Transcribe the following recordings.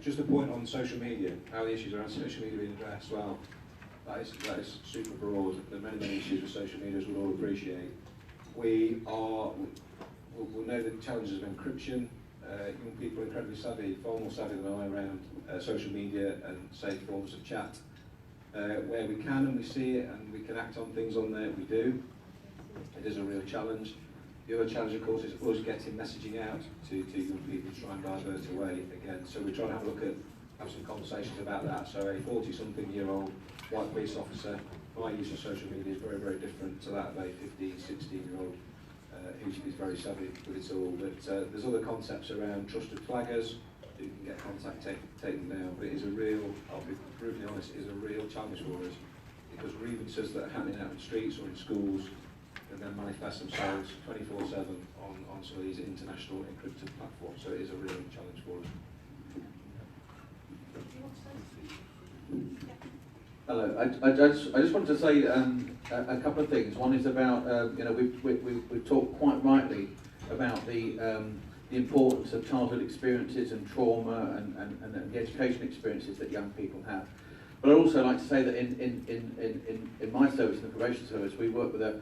just a point on social media, how the issues around social media being addressed. Well, that is super broad. There are many issues with social media, as we'll all appreciate. We'll know the challenges of encryption. Young people are incredibly savvy, far more savvy than I around social media and safe forms of chat. Where we can and we see it and we can act on things on there, we do. It is a real challenge. The other challenge, of course, is us getting messaging out to young people to try and divert away again. So we're trying to have some conversations about that. So a 40-something-year-old white police officer, my use of social media is very, very different to that of a 15, 16-year-old who's very savvy with it all. But there's other concepts around trusted flaggers who can get contact taken down. But it is a real, I'll be brutally honest, it is a real challenge for us because grievances that are happening out in the streets or in schools and then manifest themselves 24/7 on some of these international encrypted platforms. So it is a real challenge for us. Hello. I just wanted to say a couple of things. One is about we've talked quite rightly about the importance of childhood experiences and trauma and the education experiences that young people have. But I'd also like to say that in my service, in the probation service, we work with a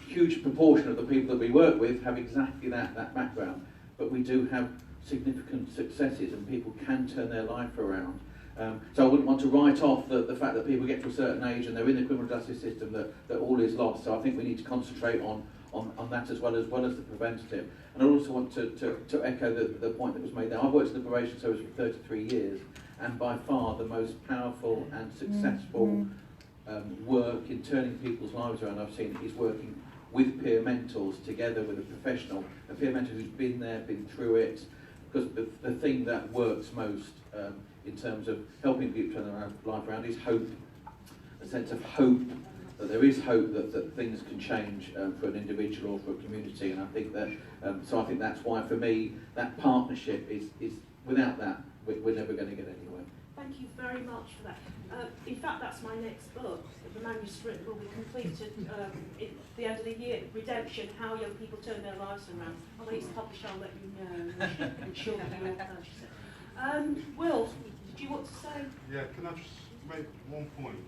huge proportion of the people that we work with have exactly that background. But we do have significant successes and people can turn their life around. So I wouldn't want to write off the fact that people get to a certain age and they're in the criminal justice system that all is lost. So I think we need to concentrate on that as well as the preventative. And I also want to echo the point that was made there. I've worked in the probation service for 33 years, and by far the most powerful and successful work in turning people's lives around I've seen is working with peer mentors together with a peer mentor who's been there, been through it, because the thing that works most in terms of helping people turn their life around is hope, a sense of hope, that there is hope that things can change for an individual or for a community. And I think that, so I think that's why for me that partnership is without that we're never going to get anywhere. Thank you very much for that. In fact, that's my next book. The manuscript will be completed at the end of the year. Redemption: How Young People Turn Their Lives Around. When it's published, I'll let you know. I'm sure you will purchase it. Will, did you want to say? Yeah, can I just make one point?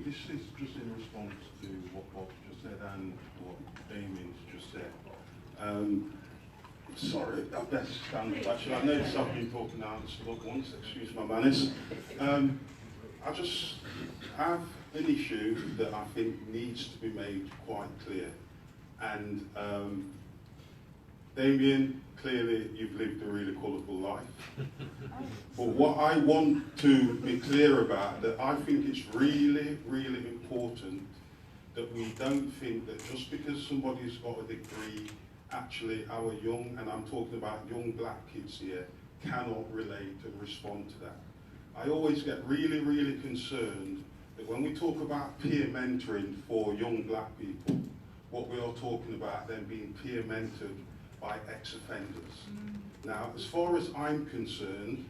This is just in response to what Bob just said and what Damien's just said. Sorry, I better stand up. Actually, I noticed I've been talking now and stood up once, excuse my manners. I just have an issue that I think needs to be made quite clear. And Damien, clearly you've lived a really colourful life. But what I want to be clear about, that I think it's really, really important that we don't think that just because somebody's got a degree, actually our young, and I'm talking about young black kids here, cannot relate and respond to that. I always get really, really concerned that when we talk about peer mentoring for young black people, what we are talking about then being peer mentored by ex-offenders. Now, as far as I'm concerned,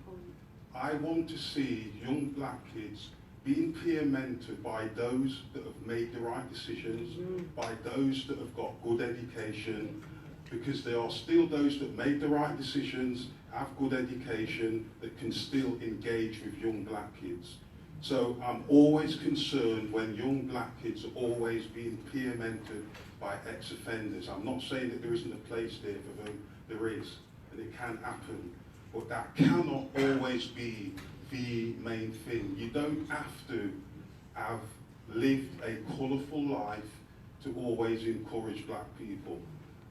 I want to see young black kids being peer mentored by those that have made the right decisions, by those that have got good education, because there are still those that made the right decisions, have good education, that can still engage with young black kids. So I'm always concerned when young black kids are always being peer mentored by ex-offenders. I'm not saying that there isn't a place there for them, there is, and it can happen, but that cannot always be the main thing. You don't have to have lived a colourful life to always encourage black people.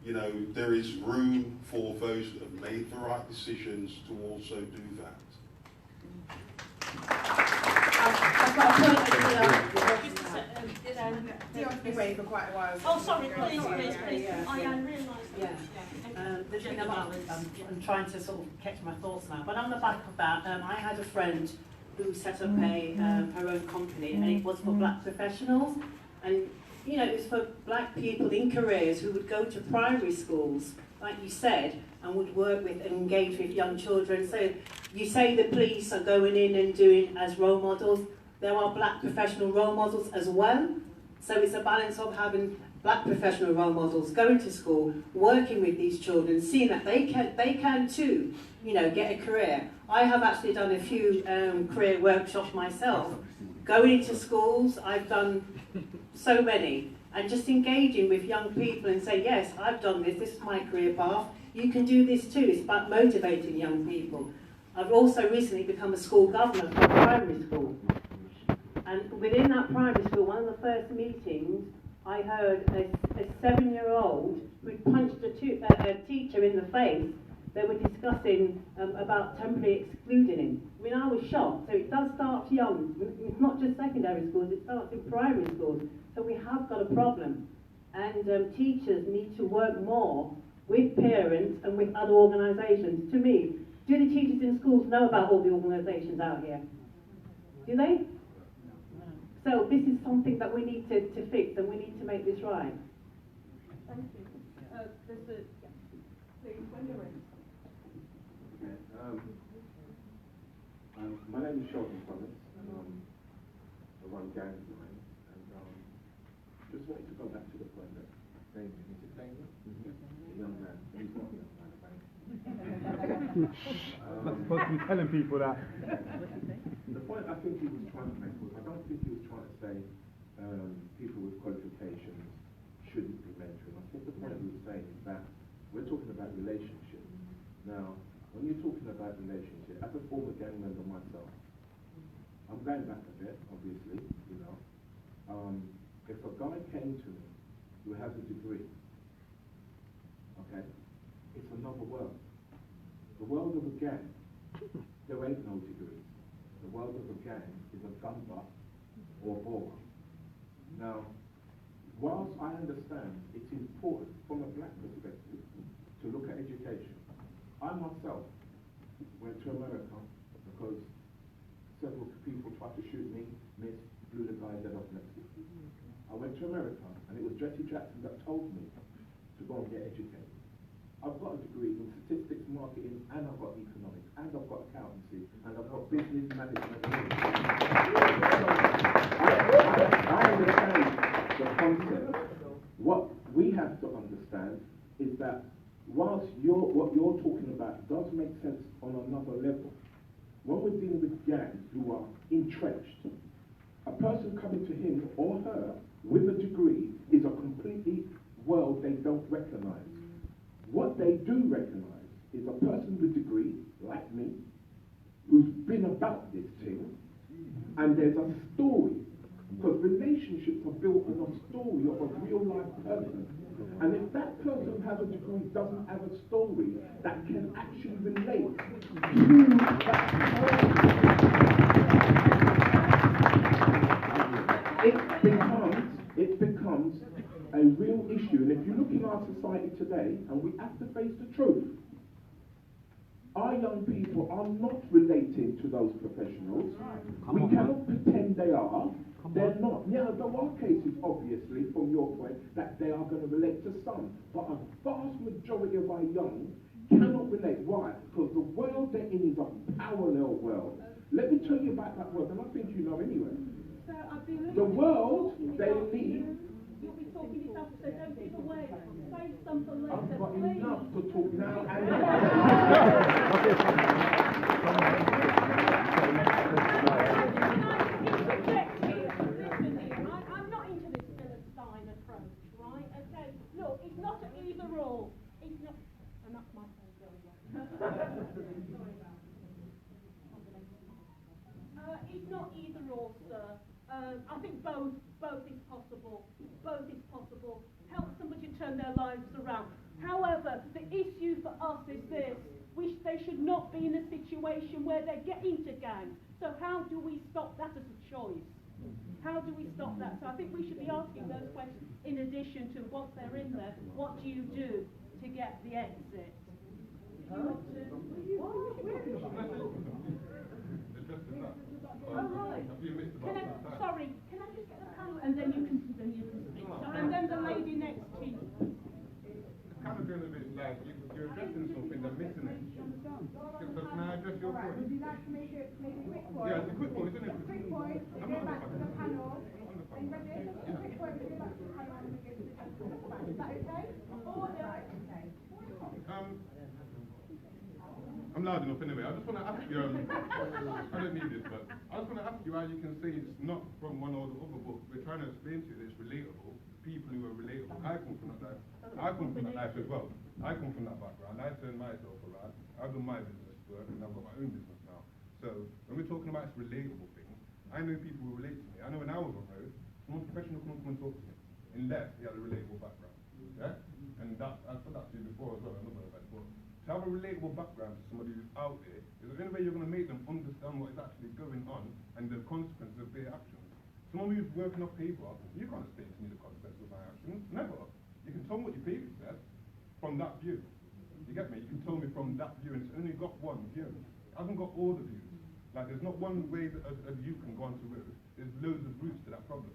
You know, there is room for those that have made the right decisions to also do that. I've got a point I've been waiting for quite a while. Oh, sorry, please. I realised that. There's been a lot. I'm trying to sort of catch my thoughts now. But on the back of that, I had a friend who set up her own company, and it was for black professionals. And you know, it was for black people in careers who would go to primary schools, like you said, and would work with and engage with young children. So you say the police are going in and doing as role models. There are black professional role models as well. So it's a balance of having black professional role models, going to school, working with these children, seeing that they can too, you know, get a career. I have actually done a few career workshops myself, going into schools. I've done so many, and just engaging with young people and say, yes, I've done this is my career path, you can do this too. It's about motivating young people. I've also recently become a school governor for a primary school. And within that primary school, one of the first meetings, I heard a 7-year-old who punched a teacher in the face. They were discussing about temporarily excluding him. I mean, I was shocked. So it does start young. It's not just secondary schools, it starts in primary schools. So we have got a problem. And teachers need to work more with parents and with other organisations. To me, do the teachers in schools know about all the organisations out here? Do they? So this is something that we need to fix, and we need to make this right. Thank you. There's a, please, when you're ready. My name is Sheldon Thomas. I run Gang Design, and just wanted to go back to the point that David entertainment, a young man, and he's not a young man, Not supposed to be telling people that. The point I think he was trying to make was, I don't think he was trying to say people with qualifications shouldn't be mentoring. I think the point he was saying is that we're talking about relationships. Now, when you're talking about relationship, as a former gang member myself, I'm going back a bit, obviously, you know. If a guy came to me who has a degree, okay, it's another world. The world of a gang, there ain't no degrees. The world of a gang is a gun butt or ball. Now, whilst I understand it's important from a black perspective to look at education, I myself went to America because several people tried to shoot me, missed, blew the guy dead off next to me. I went to America, and it was Jesse Jackson that told me to go and get educated. I've got a degree in statistics, marketing, and I've got economics, and I've got accountancy, and I've got business management. I understand the concept. What we have to understand is that whilst what you're talking about does make sense on another level, when we're dealing with gangs who are entrenched, a person coming to him or her with a degree is a completely world they don't recognise. What they do recognise is a person with a degree, like me, who's been about this thing, and there's a story, because relationships are built on a story of a real life person. And if that person who has a degree doesn't have a story that can actually relate to that person, it becomes a real issue. And if you look in our society today, and we have to face the truth, our young people are not relating to those professionals. We cannot pretend they are. They're not. Yeah, there are cases, obviously, from your point, that they are going to relate to some. But a vast majority of our young cannot relate. Why? Because the world they're in is a parallel world. Let me tell you about that world, and I think you know anyway. The world they lead. You'll be talking yourself, so don't give away. Say something later, I've got please. enough to talk now and I'm not into this Philistine approach, right? Okay, look, it's not an either or. It's not, and that's my phone going off. It's not either or, sir. I think both is possible. Both is possible. Help somebody turn their lives around. However, the issue for us is this: they should not be in a situation where they get into gangs. So how do we stop that as a choice? How do we stop that? So I think we should be asking those questions in addition to once they're in there, what do you do to get the exit? Oh, right. Sorry, can I just get the panel and then you can speak. And then the lady next to you. It's kind of feeling a bit like you're addressing something they're missing it. So can I address your point? Would you like to make a quick point? Yeah, it's a quick point, isn't it? Quick point, go back to the panel. Are you ready? Just a quick point. I'm loud enough anyway. I just want to ask you, I don't need this, but I just want to ask you how you can say it's not from one or the other, but we're trying to explain to you that it's relatable. People who are relatable. I come from that life. I come from that life as well. I come from that background. I turned myself around. I've done my business work and I've got my own business now. So when we're talking about this relatable thing, I know people who relate to me. I know when I was on road, someone professional couldn't come and talk to me unless he had a relatable background. Yeah? And that, I said that to you before as well, another event. But to have a relatable background to somebody who's out there is the only way you're going to make them understand what is actually going on and the consequences of their actions. Someone who's working off paper, you can't explain to me the consequences of my actions. Never. You can tell me what your paper says from that view. You get me? You can tell me from that view, and it's only got one view. It hasn't got all the views. Like, there's not one way that a you can go onto road. There's loads of routes to that problem.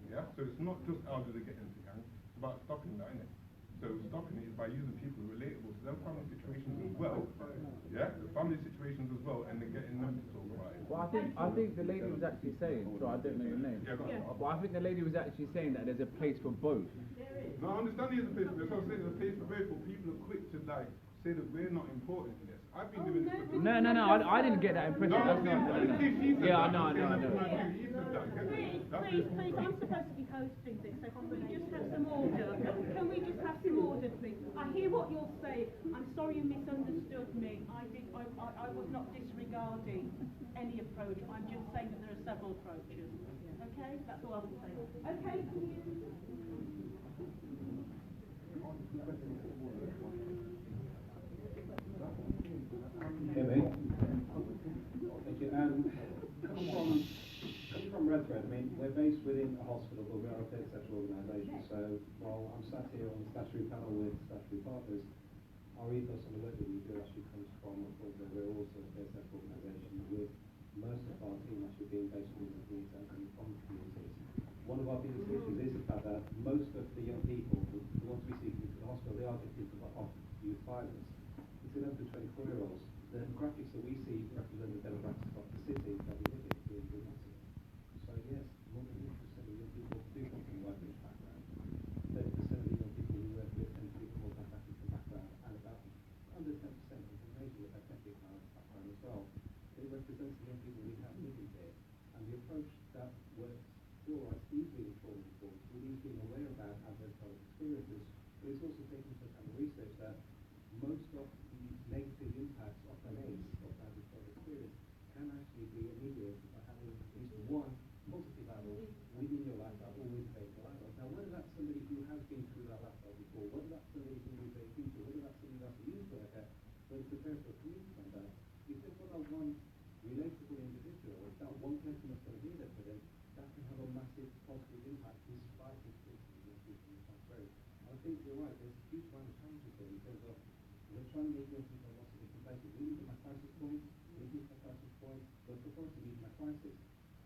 Yeah? So it's not just how do they get into gang, it's about stopping that, innit? So stopping it is by using people who are relatable to their family situations as well. Yeah? The family situations as well, and then getting them to talk about it. Well, I think the lady was actually saying, so I don't know your name. Yeah, go on. But I think the lady was actually saying that there's a place for both. No, I understand there's a place for both. So I'm saying there's a place for both, but people are quick to like say that we're not important in this. I've been doing this for No, I didn't get that impression. No, That's not. Yeah, I know. Please, I'm supposed to be hosting this, so can we just have some order? Can we just have some order, please? I hear what you're saying. I'm sorry you misunderstood me. I was not disregarding any approach. I'm just saying that there are several approaches. Okay? That's all I was saying. Okay, can you... Hear me? Thank you. Coming from Redthread, I mean, we're based within a hospital, but we are a fairly sector organisation. So while I'm sat here on the statutory panel with statutory partners, our ethos and the work that we do actually comes from a point that we're also a fair sector organisation with most of our team actually being based within the community and coming from the communities. One of our biggest issues is the fact that most of the young people, the ones we see into the hospital, they are victims of youth violence. It's 11 to 24-year-olds. The graphics that we see represent the demographics of the city that we live in, really massive. So yes, more than 50% of young people do come from a white-rich background. 30% of the young people we work with tend to be from a North African background, and about under 10% of the major ethnic background as well. It represents the young people we have living here, and the approach that works for us is really trauma-informed. It is being aware about adverse childhood experiences, but it's also taking into account research that most of the negative impacts of an AIDS of adverse childhood experience can actually be alleviated by having at least one positive adult within your lifestyle or with faithful adults. Now, whether that's somebody who has been through that lifestyle before, whether that's somebody who is a teacher, whether that's somebody that's a youth worker, whether it's a parent or a community member, if they've got that one relatable individual, that one person that's going to be there for them, that can have a massive positive impact despite the experiences of people who come through. And I think you're right, there's a huge amount of challenges here in terms of we're trying to make young people lots of different places. We need them at crisis points, we need them at crisis points, but for us to meet them at crisis,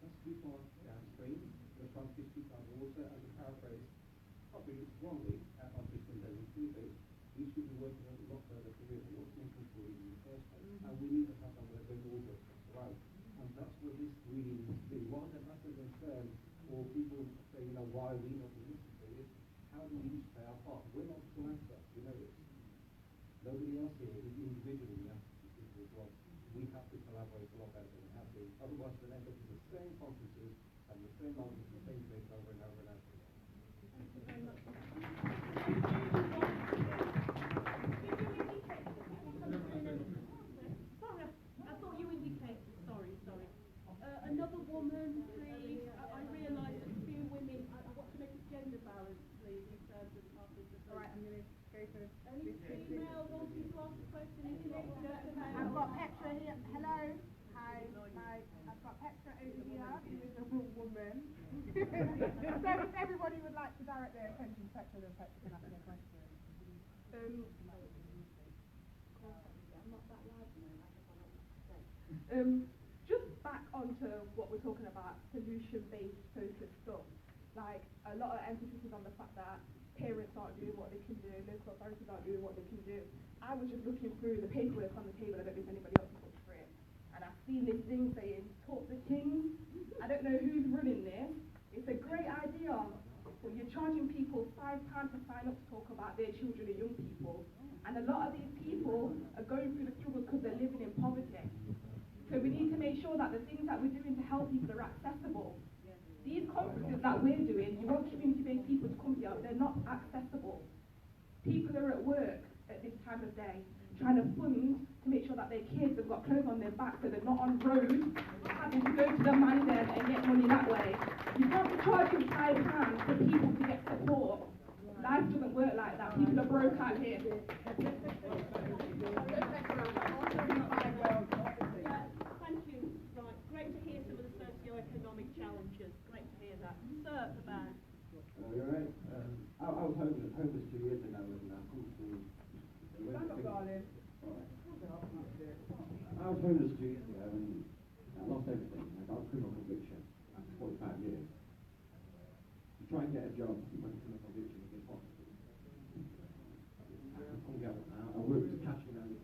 that's too far downstream. We're trying to fish people out of the water, and to paraphrase, probably wrongly, on Christian Desmond Tuesday, we should be working a lot further to really what's making people in the first place. And we need to have that where going all the right. And that's what this really needs to be. Rather than us as a concern, or people say, you know, why are we not doing this? How do we each play our part? We're not the answer, you know this. Nobody else here is individually the answer to people as well. We have to collaborate a lot better than we have to. Otherwise, we'll end up in the same conferences and the same arguments, the same things over and over and over again. Thank you very much. Sorry, I thought you indicated. Sorry. Another woman, please. I realise that a few women. I want to make a gender balance, please, in terms of participants. All right, I'm going to go for Any female wanting to ask a question? I've got Petra here. Hello. Hi. I've got Petra over here, who is a woman. So if everybody would like to direct their attention to Petra, then Petra can ask me a question. Just back onto what we're talking about, solution-based focused stuff. Like, a lot of emphasis is on the fact that parents aren't doing what they can do, local authorities aren't doing what they can do. I was just looking through the paperwork on the table, I don't know if anybody else has looked through it, and I've seen this thing saying, talk the things. I don't know who's running this. It's a great idea, but you're charging people £5 to sign up to talk about their children and young people. And a lot of these people are going through the struggles because they're living in we need to make sure that the things that we're doing to help people are accessible. These conferences that we're doing, you want community-based people to come here, they're not accessible. People are at work at this time of day, trying to fund to make sure that their kids have got clothes on their back so they're not on road, having to go to the man den and get money that way. You can't be charging £5 for people to get support. Life doesn't work like that. People are broke out here. Thank you. Right, great to hear some of the socio-economic challenges. Great to hear that. Sir, at the back. You're right. I was homeless 2 years ago, and I come to. Stand up, darling. I was homeless 2 years ago, and I lost everything. I got a criminal conviction after 45 years. To try and get a job when a criminal conviction is impossible. I couldn't get one. I worked as a cash man.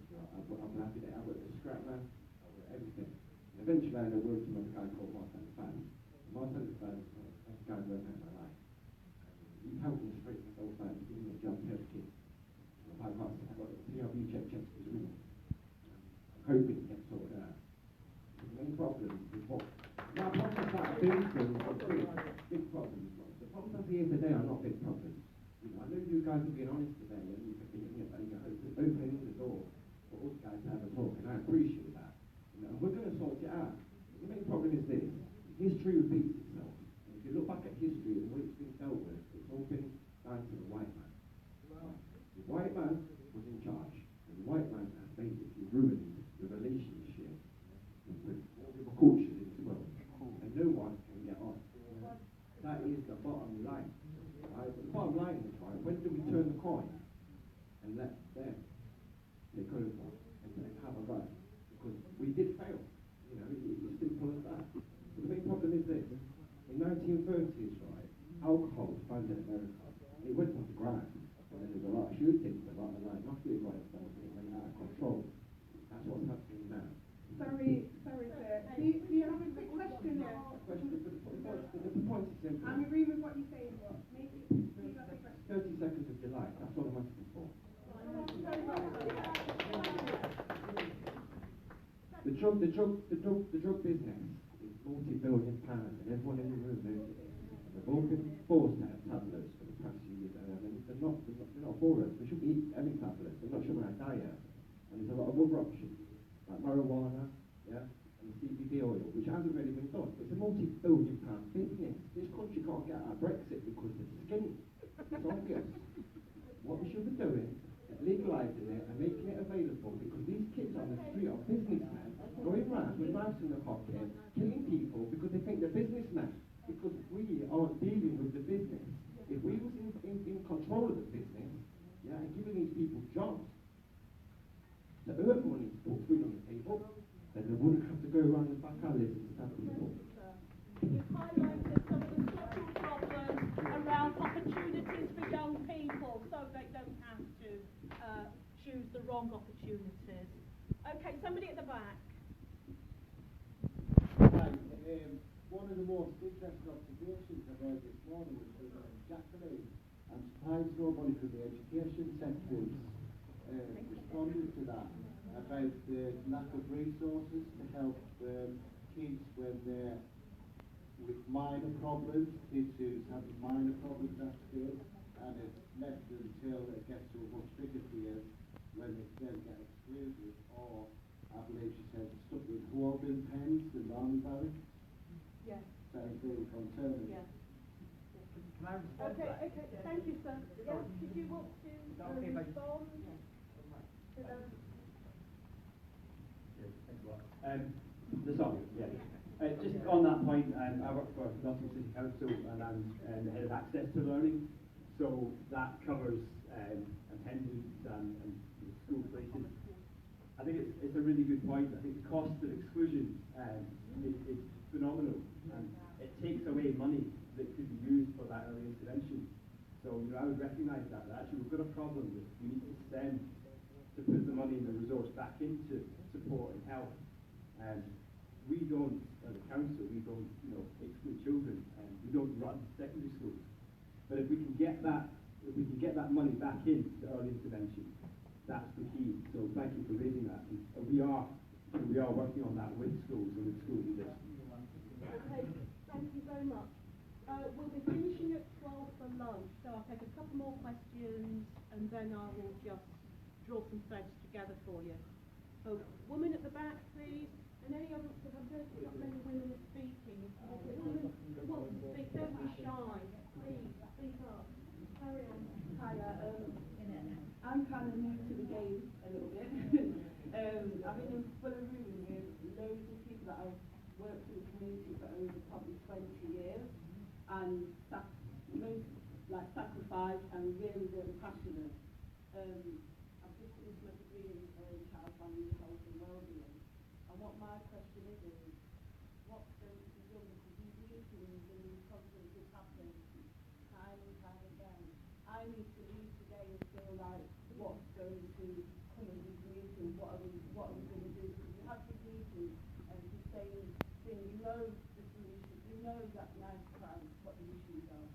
I'm happy that I worked as a scrap man. I worked everything. And eventually, I ended up working with a guy called Martin Fan. Martin Fan is the guy who went out of my life. He's helped me straight myself out. He's given me a job to kid. I've had lots. I've got a TRB check his room. I'm hoping it gets sorted out. The main problem is what. Now, problems that I've been through are big problems. The problems I see here today are not big problems. You know, I know you guys are being honest today, and you're opening the door for us guys to have a talk, and I appreciate that. You know, and we're going to sort it out. The main problem is this: history repeats itself. And if you look back at history and the way it's been dealt with, it's all been down to the white man. The white man was in charge, and the white man has basically ruined the relationship with all the cultures in this world, and no one can get on. That is the bottom line. Right? The bottom line is, right, when do we turn the coin and let them take over and have a right? Because we did fail. You know, it's simple as that. But the main problem is this: in 1930s, right, alcohol was banned in America. It went off the ground, and then there's a lot of shootings, a lot of like massive rights, and it went out of control. That's what's happening now. Sorry, sir. Do you have a quick question there? The point is simple. I'm agreeing with what you're saying, but maybe you have a question. 30 seconds of your life, that's all I'm asking for. The drug business is multi-billion pounds, and everyone in the room knows it. They've all been forced to have tablets for the past few years, and they're not for us. We shouldn't eat any tablets. They're not showing our diet. And there's a lot of other options, like marijuana, yeah, and CBD oil, which hasn't really been done. It's a multi-billion pound business. This country can't get out of Brexit because it's skinny. It's obvious. What we should be doing is legalising it and making it available, because these kids on the street are businessmen going round with knives in their pocket, killing people because they think they're businessmen. Because we aren't dealing with the business. If we was in control of the business, yeah, and giving these people jobs to earn money to put food on the table, then they wouldn't have to go around the back alleys and stab people. You've highlighted some of the structural problems around opportunities for young people, so they don't have to choose the wrong opportunities. Okay, somebody at the back. One of the most interesting observations I heard this morning was from Jacqueline. I'm surprised nobody from the education sector responded to that, about the lack of resources to help kids when they're with minor problems, kids who's having minor problems at school, and it's left until it gets to a much bigger fear when they then get excluded, or I believe she said stuck with hoarding pens and army barracks. Yes. Sounds really concerning. Yes. Can I respond to that? Okay, thank you, sir. Yes, did you want to respond to them? Yes, thanks a lot. Just on that point, I work for Nottingham City Council, and I'm the head of access to learning, so that covers attendance and school places. I think it's a really good point. I think the cost of exclusion is phenomenal, and it takes away money that could be used for that early intervention. So, I would recognise that actually we've got a problem that we need to spend to put the money and the resource back into support and help. And we don't, as a council, we don't, exclude children, and we don't run secondary schools. But if we can get that money back into early intervention, that's the key. So thank you for raising that. And we are So we are working on that with schools and with school leaders. Okay, thank you very much. We'll be finishing at 12 for lunch, so I'll take a couple more questions and then I will just draw some threads together for you. So, woman at the back, please. And any other, because I've heard not many women are speaking. If there's a woman who wants to speak, don't be shy. Please, speak up. Carry on. Hi, I'm kind of new to the game a little bit. I've been in Fulham with loads of people that I've worked in the community for over probably 20 years, and most like sacrificed and really, really passionate. I've just finished my degree in child, family, health and wellbeing. And what my question is what's going to be done, because these meetings and these conferences happen time and time again. I need to leave today and feel like what's going to come of these meetings, what are we going to do? Because we have these meetings and the same thing, we know the solution, we know that nice crime, what the issues are.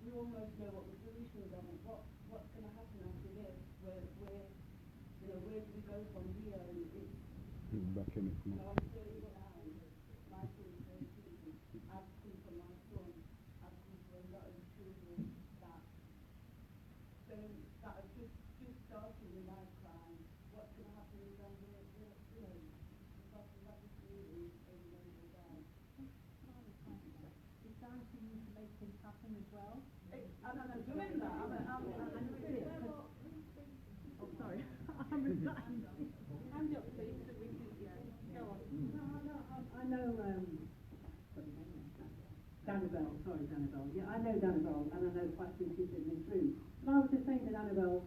We almost know what the solutions are, but what's going to happen after this? Where do we go from here? And Back in it. I'm 31 now, my son's 13. I've come from my son, I've come from a lot of children that have just started in my crime. What's going to happen is when we've got to let this movie over and over again. It's down to you to make things happen as well. And I'm doing that. I'm doing it. Oh, sorry. Hand up, please, so we can, go on. I know, Danabelle, sorry Danabelle. Yeah, I know Danabelle, and I know quite a few people in this room. And I was just saying to Danabelle,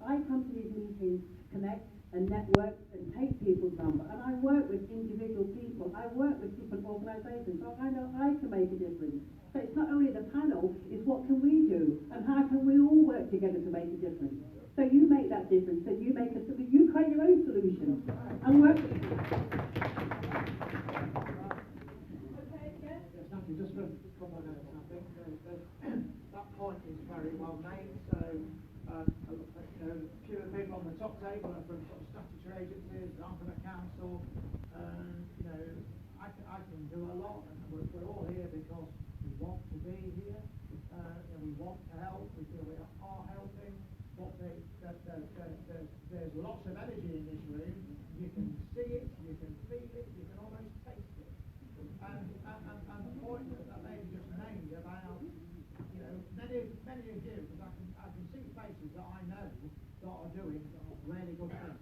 I come to these meetings to connect and network and take people's number, and I work with individual people, I work with different organisations, so I know I can make a difference. So it's not only the panel, it's what can we do, and how can we all work together to make a difference. So you make that difference, so you create your own solution, and work. Just for comment on it, I think that point is very well made. So, a few of the people on the top table are from sort of statutory agencies. I'm from a council, and I can do a lot. And we're all here because we want to be here. We want to help. We feel we are helping. But there's lots of energy in this room. You can see it, you can feel it, you can almost taste it. And the point that lady just made about, many of you, because I can see faces that I know that are doing really good things.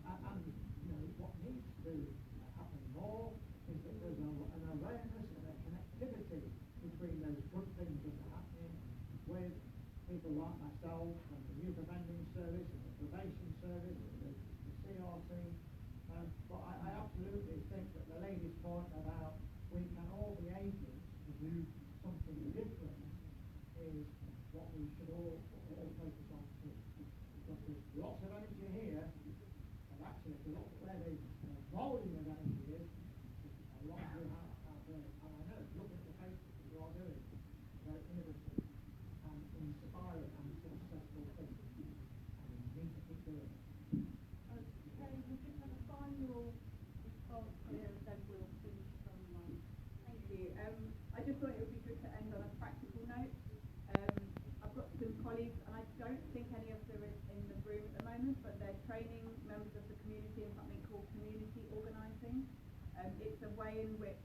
And what needs to happen more is that there's an awareness and a connectivity between those good things that are happening with people like myself and the Youth Offending Service and the Probation Service and the CRT. But I absolutely think that the lady's point about we can all be agents to do something different is what we should all focus on too. Because there's lots of energy here, and actually if you look at where the volume of energy is, there's a lot of it out there. And I know, looking at the faces that you are doing, very innovative and inspiring and successful things. And we need to keep doing it. Okay, we'll just have a final response here and then we'll finish from Thank you. I just thought it would be good to end on a practical note. I've got some colleagues, and I don't think any of them are in the room at the moment, but they're training members of the community in something called community organising. It's a way in which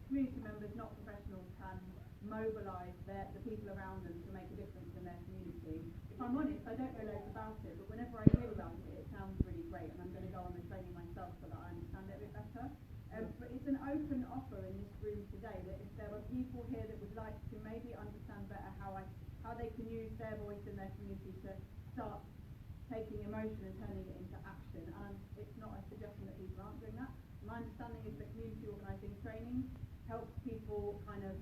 community members, not professionals, can mobilise the people around them to make a difference in their community. If I'm honest, I don't know loads about it, but whenever I hear about it, it sounds really great, and I'm going to go on the training myself so that I understand it a bit better. But it's an open offer in this room today that if there are people here that would like to maybe understand better how they can use their voice in their community to start taking emotion and turning it into action. And it's not a suggestion that people aren't doing that. My understanding is that community organising training helps people kind of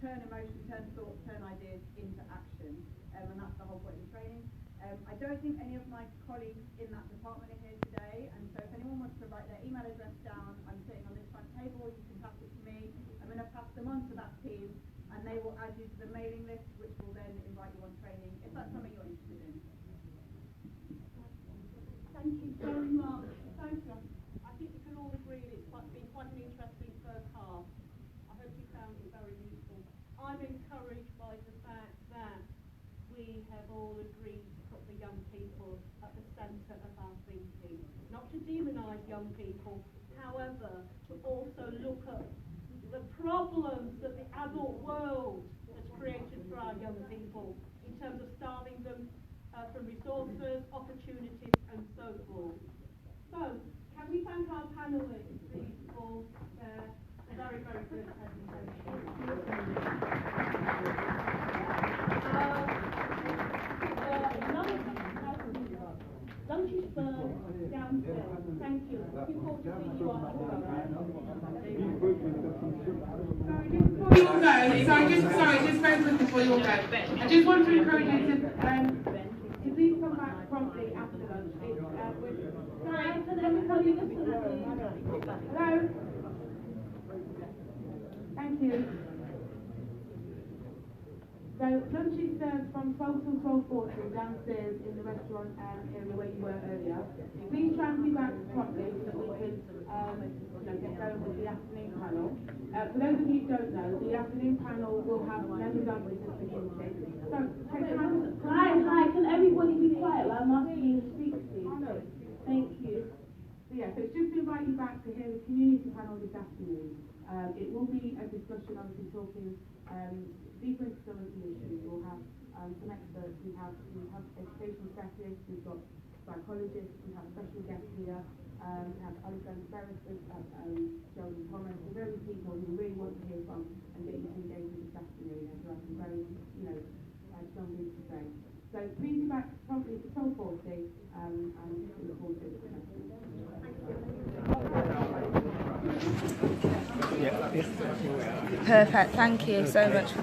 turn emotion, turn thoughts, turn ideas into action. And that's the whole point of the training. I don't think any of my colleagues in that department are here today, and so if anyone wants to write their email address down, I'm sitting on this front table, you can pass it to me. I'm going to pass them on to that team, and they will add you to the mailing list, which will then invite you on training, if that's something you're interested in. Thank you very Thank you. I think we can all agree that it's been quite an interesting first half. I hope you found it very useful. I'm encouraged by the fact that we have all agreed to put the young people at the centre of our thinking. Not to demonise young people, however, to also look at the problems that the adult world has created for our young people in terms of starving them from resources, opportunities and so forth. So, can we thank our panellists, please, for their very, very good presentation. Lunch is served downstairs. Thank you. Looking forward to seeing you after. Before you all go, just very quick before you all go, I just want to encourage you to please come back promptly after lunch. Sorry, hello? Thank you. So lunch is served from 12 till 12:40 downstairs in the restaurant area where you were earlier. Please try and be back promptly so that we can get going with the afternoon panel. For those of you who don't know, the afternoon panel will have members of the community. So, Hi, can everybody be quiet while I'm asking you to speak, please? Thank you. So yeah, so it's just to invite you back to hear the community panel this afternoon. It will be a discussion, obviously talking deeper into some of the issues. We'll have some experts. We have educational specialists. We've got psychologists. We have special guests here. We have Alexander Beresford, Sheldon Thomas, and various people who we really want to hear from and get you to engage with this afternoon. And who have some very, strong things to say. So please be back promptly for 12:40 and look forward to it. Perfect, thank you so much.